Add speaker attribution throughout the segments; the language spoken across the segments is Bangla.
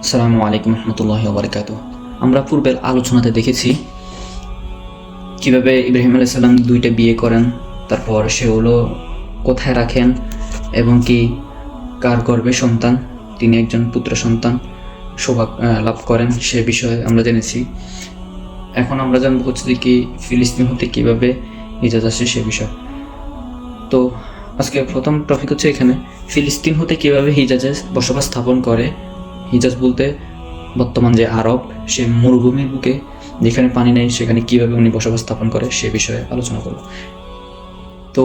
Speaker 1: আসসালামু আলাইকুম রহমতুল্লাহি ওয়া বারাকাতুহু। আমরা পূর্বের আলোচনাতে দেখেছি কিভাবে ইব্রাহিম আলাইহিস সালাম দুইটা বিয়ে করেন, তারপর সেগুলো কোথায় রাখেন এবং কি কার গর্ভে সন্তান, তিনি একজন পুত্র সন্তান সৌভাগ্য লাভ করেন সে বিষয়ে আমরা জেনেছি। এখন আমরা জানবো হচ্ছে যে কি ফিলিস্তিন হতে কিভাবে হিজাজ আসে সে বিষয়। তো আজকে প্রথম টপিক হচ্ছে এখানে ফিলিস্তিন হতে কিভাবে হিজাজে বসবাস স্থাপন করে। হিজাজ বলতে বর্তমান যে আরব, সে মরুভূমির বুকে যেখানে পানি নেই সেখানে কিভাবে উনি বসবাস স্থাপন করে সে বিষয়ে আলোচনা করব। তো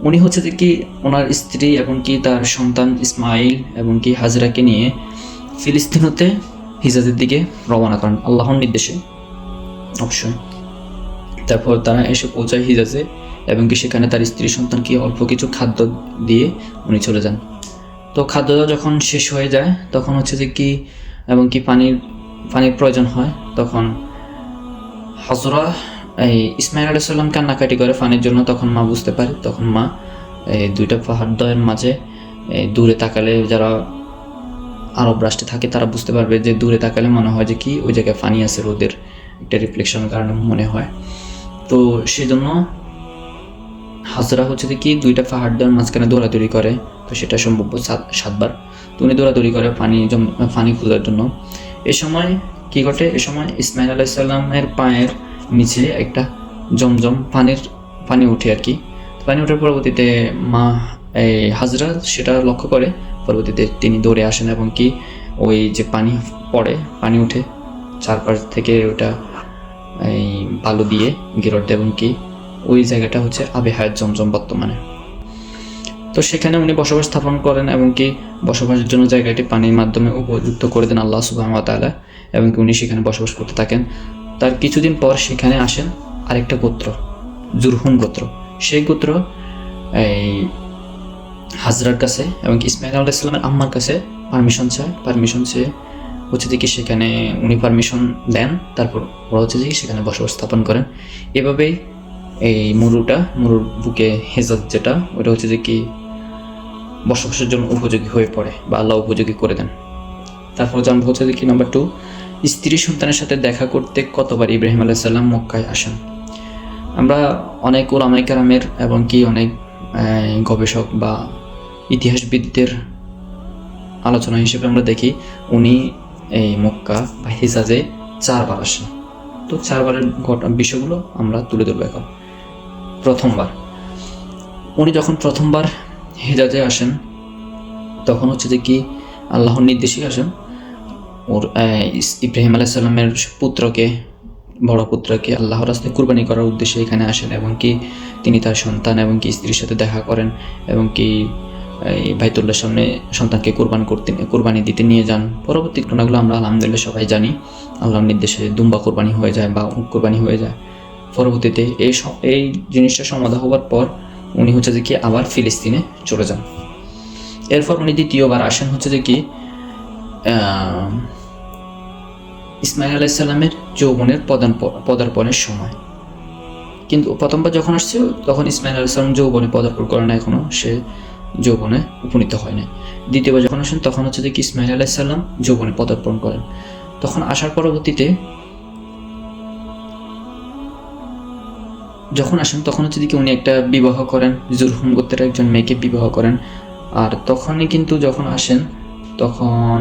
Speaker 1: উনি হচ্ছে যে কি ওনার স্ত্রী এবং কি তার সন্তান ইসমাইল এবং কি হাজরাকে নিয়ে ফিলিস্তিন হতে হিজাজের দিকে রওনা করেন আল্লাহর নির্দেশে অবশ্যই। তারপর তারা এসে পৌঁছায় হিজাজে এবং কি সেখানে তার স্ত্রী সন্তানকে অল্প কিছু খাদ্য দিয়ে উনি চলে যান। তো খাদ্য যখন শেষ হয়ে যায় তখন হচ্ছে যে কি এবং কি পানির প্রয়োজন হয়, তখন হজরা এই ইসমাইল আলাইহিস সালাম কান্নাকাটি করে পানির জন্য। তখন মা বুঝতে পারে, তখন মা এই দুইটা পাহাড়দ্বয়ের মাঝে দূরে তাকালে, যারা আরব রাষ্ট্রে থাকে তারা বুঝতে পারবে যে দূরে তাকালে মনে হয় যে কি ওই জায়গায় পানি আছে, রোদের একটা রিফ্লেকশনের কারণে মনে হয়। তো সেজন্য হাজরা হচ্ছে যে কি দুইটা পাহাড়দ্বয়ের মাঝখানে দৌড়াদৌড়ি করে, তো সেটা সম্ভব 7বার। তো উনি দৌড়াদৌড়ি করে পানি খোঁজার জন্য। এ সময় কি ঘটে, এ সময় ইসমাইল আলাইহিস সালামের পায়ের নিচে একটা জমজম পানি উঠে আর কি। পানি ওঠার পরবর্তীতে মা এই হাজরা সেটা লক্ষ্য করে, পরবর্তীতে তিনি দৌড়ে আসেন এবং কি ওই যে পানি উঠে চারপাশ থেকে ওটা এই বালু দিয়ে ঘেরট দেয় এবং কি ওই জায়গাটা হচ্ছে আবে হায়াত জমজম বর্তমানে। তো সেখানে উনি বসবাস স্থাপন করেন এবং কি বসবাসের জন্য জায়গাটি পানির মাধ্যমে উপযুক্ত করে দেন আল্লাহ সুবহানাহু ওয়া তাআলা, এবং কি উনি সেখানে বসবাস করতে থাকেন। তার কিছুদিন পর সেখানে আসেন আরেকটা গোত্র, জুরহুম গোত্র। সেই গোত্র এই হাজরার কাছে এবং ইসমাইল আলাইহিস সালামের আম্মার কাছে পারমিশন চেয়ে হচ্ছে যে কি সেখানে উনি পারমিশন দেন। তারপর ওরা হচ্ছে যে সেখানে বসবাস স্থাপন করেন। এভাবেই এই মরুর বুকে হেজাজ যেটা, ওটা হচ্ছে যে কি বসবাসের জন্য উপযোগী হয়ে পড়ে বা আল্লাহ উপযোগী করে দেন। তারপর জানবো হচ্ছে যে কি নাম্বার 2, স্ত্রী সন্তানের সাথে দেখা করতে কতবার ইব্রাহিম আলাইহিস সালাম মক্কায় আসেন। আমরা অনেক উলামায়ে কেরামের এবং কি অনেক গবেষক বা ইতিহাসবিদদের আলোচনা হিসেবে আমরা দেখি উনি এই মক্কা বা হিজাজে 4বার আসেন। তো 4বারের বিষয়গুলো আমরা তুলে ধরবো এখন। প্রথমবার উনি যখন প্রথমবার হিজাজে আসেন তখন হচ্ছে যে কি আল্লাহর নির্দেশে আসেন। ওর ইব্রাহিম আলাইহিস সালামের বড় পুত্রকে আল্লাহর রাস্তায় কুরবানি করার উদ্দেশ্যে এখানে আসেন এবং কি তিনি তার সন্তান এবং কি স্ত্রীর সাথে দেখা করেন এবং কি এই বাইতুল্লাহর সামনে সন্তানকে কুরবানি দিতে নিয়ে যান। পরবর্তী ঘটনাগুলো আমরা আলহামদুলিল্লাহ সবাই জানি। আল্লাহর নির্দেশে দুম্বা কুরবানি হয়ে যায় বা উট কুরবানি হয়ে যায়। পরবর্তীতে এই জিনিসটা সমাধা হওয়ার পর উনি হচ্ছে যে কি আবার ফিলিস্তিনে চলে যান। এরপর উনি দ্বিতীয়বার আসেন হচ্ছে যে কি ইসমাইল আলাইহিস সালামের যৌবনের পদার্পণের সময়। কিন্তু প্রথমবার যখন আসছে তখন ইসমাইল আলাইহিস সালাম যৌবনে পদার্পণ করে না, এখনো সে যৌবনে উপনীত হয় না। দ্বিতীয়বার যখন আসেন তখন হচ্ছে যে কি ইসমাইল আলাইহিস সালাম যৌবনে পদার্পণ করেন। তখন আসার পরবর্তীতে যখন আসেন তখন হচ্ছে যে কি উনি একটা বিবাহ করেন, জুরহুম গোত্রের একজন মেয়েকে বিবাহ করেন। আর তখনই কিন্তু যখন আসেন তখন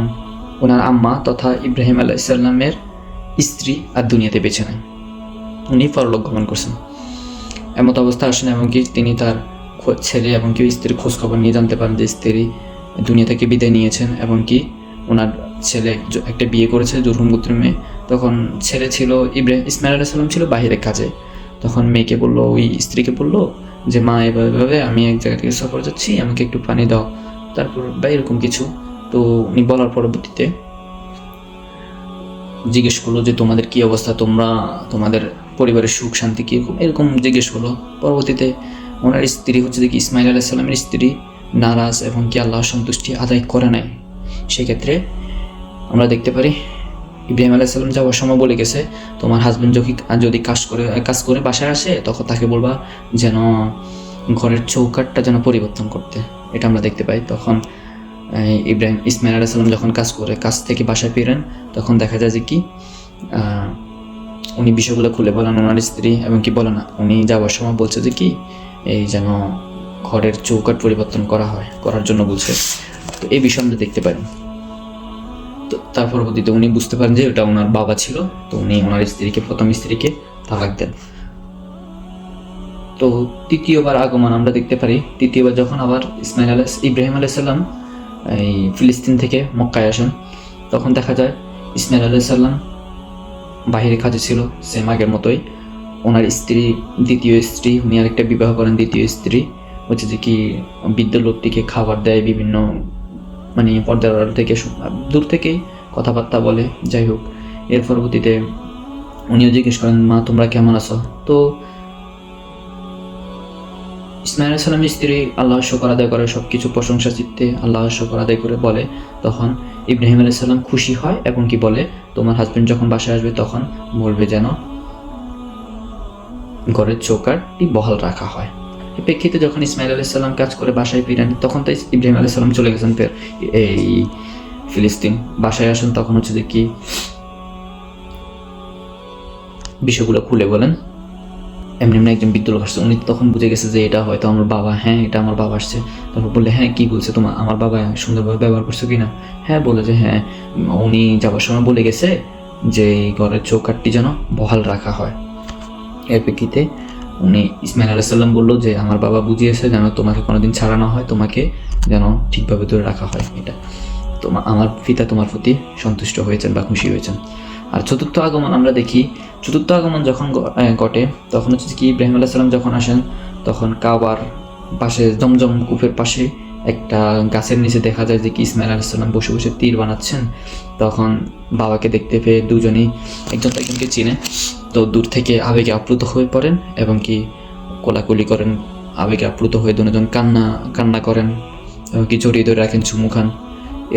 Speaker 1: ওনার আম্মা তথা ইব্রাহিম আলাইহিস সালামের স্ত্রী আর দুনিয়াতে বেঁচে নেন, উনি পরলোক গমন করছেন। এমত অবস্থা আসেন এবং কি তিনি তার ছেলে এবং কি স্ত্রীর খোঁজ খবর নিয়ে জানতে পারেন যে স্ত্রী দুনিয়া থেকে বিদায় নিয়েছেন এবং কি ওনার ছেলে একটা বিয়ে করেছে জুরহুম গোত্রের মেয়ে। তখন ছেলে ছিল ইসমাইল আলাইহিস সালাম ছিল বাইরের কাজে। তখন মেয়েকে বললো, ওই স্ত্রীকে বললো যে মা এভাবে আমি এক জায়গা থেকে সফর যাচ্ছি, আমাকে একটু পানি দাও, তারপর বা এরকম কিছু। তো উনি বলার পরবর্তীতে জিজ্ঞেস করলো যে তোমাদের কি অবস্থা, তোমাদের পরিবারের সুখ শান্তি কি, এরকম জিজ্ঞেস করলো। পরবর্তীতে ওনার স্ত্রী হচ্ছে যে কি ইসমাইল আলাইহিস সালামের স্ত্রী নারাজ এবং কি আল্লাহর সন্তুষ্টি আদায় করে নাই। সেক্ষেত্রে আমরা দেখতে পারি ইব্রাহিম আলাইহিস সালাম যাওয়ার সময় বলে গেছে, তোমার হাজবেন্ড যদি কাজ করে বাসায় আসে তখন তাকে বলবা যেন ঘরের চৌকাঠটা যেন পরিবর্তন করতে। এটা আমরা দেখতে পাই। তখন ইসমাইল আলাইহিস সালাম যখন কাজ থেকে বাসায় ফিরেন, তখন দেখা যায় যে কি উনি বিষয়গুলো খুলে বলেন ওনার স্ত্রী, এবং কি বলে না, উনি যাওয়ার সময় বলছে যে কি এই যেন ঘরের চৌকাঠ পরিবর্তন করার জন্য বলছে। তো এই বিষয় আমরা দেখতে পারি। তো তার পরবর্তীতে উনি বুঝতে পারেন যে ওটা ওনার বাবা ছিল, তো উনি ওনার প্রথম স্ত্রীকে তালাক দেন। তো তৃতীয়বার আগমন আমরা দেখতে পারি, তৃতীয়বার যখন আবার ইব্রাহিম আলাইহিস সালাম এই ফিলিস্তিন থেকে মক্কায় আসেন, তখন দেখা যায় ইসমাইল আলাইহিস সালাম বাহিরে কাজে ছিল সেম আগের মতোই। ওনার দ্বিতীয় স্ত্রী, উনি আরেকটা বিবাহ করেন, দ্বিতীয় স্ত্রী হচ্ছে যে কি বৃদ্ধ লোকটিকে খাবার দেয়, বিভিন্ন মানে পর্দার আড়াল থেকে দূর থেকেই কথাবার্তা বলে, যাই হোক। এর পরবর্তীতে উনিও জিজ্ঞেস করেন, মা তোমরা কেমন আছো? তো ইসমাইল আলাইহিস সালামের স্ত্রী আল্লাহর শুকর আদায় করে, সবকিছু প্রশংসা চিত্তে আল্লাহর শুকর আদায় করে বলে, তখন ইব্রাহিম আলাইহিস সালাম খুশি হয় এবং কি বলে, তোমার হাজবেন্ড যখন বাসায় আসবে তখন বলবে যেন ঘরের চৌকাঠটি বহাল রাখা হয়। এর প্রেক্ষিতে যখন ইসমাইল আলাইহিস সালাম কাজ করে বাসায় ফিরেন, তখন তো ইব্রাহিম আলাইহিস সালাম চলে গেছেন এই ফিলিস্তিন। বাসায় আসেন তখন হচ্ছে যে কি বিষয়গুলো খুলে বলেন। এমনি একজন বৃদ্ধ লোক আসছে, উনি তখন বুঝে গেছে যে এটা হয়তো আমার বাবা। হ্যাঁ, এটা আমার বাবা আসছে। তারপর বললে, হ্যাঁ কি বলছে তোমার, আমার বাবা সুন্দরভাবে ব্যবহার করছো কিনা? হ্যাঁ বলে যে হ্যাঁ, উনি যাওয়ার সময় বলে গেছে যে এই ঘরের চৌকাঠটি যেন বহাল রাখা হয়। এর প্রেক্ষিতে উনি ইসমাইল আলাইহিস সালাম বললো যে আমার বাবা বুঝিয়েছে যেন তোমাকে কোনোদিন ছাড়ানো হয়, তোমাকে যেন ঠিকভাবে ধরে রাখা হয়। এটা আমার পিতা তোমার প্রতি সন্তুষ্ট হয়েছেন বা খুশি হয়েছেন। আর চতুর্থ আগমন আমরা দেখি, চতুর্থ আগমন যখন ঘটে, তখন হচ্ছে কি ইব্রাহিম আলাইহিস সালাম যখন আসেন, তখন কাবার পাশে জমজম কূপের পাশে একটা গাছের নিচে দেখা যায় যে কি ইসমাইল আলাইহিস সালাম বসে বসে তীর বানাচ্ছেন। তখন বাবাকে দেখতে পেয়ে দুজনেই একজন একজনকে চিনে, তো দূর থেকে আবেগে আপ্লুত হয়ে পড়েন এবং কি কোলাকুলি করেন, আবেগে আপ্লুত হয়ে দুজন কান্না করেন এবং কি জড়িয়ে ধরে রাখেন, চুমু খান।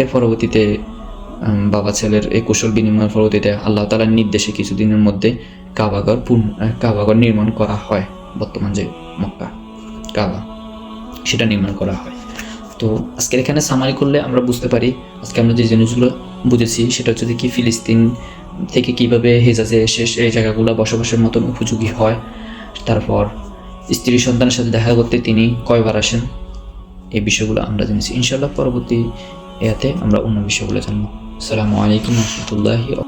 Speaker 1: এর পরবর্তীতে বাবা ছেলের এই কুশল বিনিময়ের পরবর্তীতে আল্লাহ তাআলার নির্দেশে কিছুদিনের মধ্যে কাবাঘর নির্মাণ করা হয়। বর্তমান যে মক্কা কাবা, সেটা নির্মাণ করা হয়। তো আজকের এখানে সামারি করলে আমরা বুঝতে পারি, আজকে আমরা যে জিনিসগুলো বুঝেছি সেটা হচ্ছে কি ফিলিস্তিন থেকে কিভাবে হেজাজে এসে এই জায়গাগুলো বসবাসের মতন উপযোগী হয়। তারপর স্ত্রী সন্তানের সাথে দেখা করতে তিনি কয়বার আসেন, এই বিষয়গুলো আমরা জেনেছি। ইনশাআল্লাহ পরবর্তী এতে আমরা অন্য বিষয়গুলো জানবো। আসসালামু আলাইকুম ওয়া রাহমাতুল্লাহি।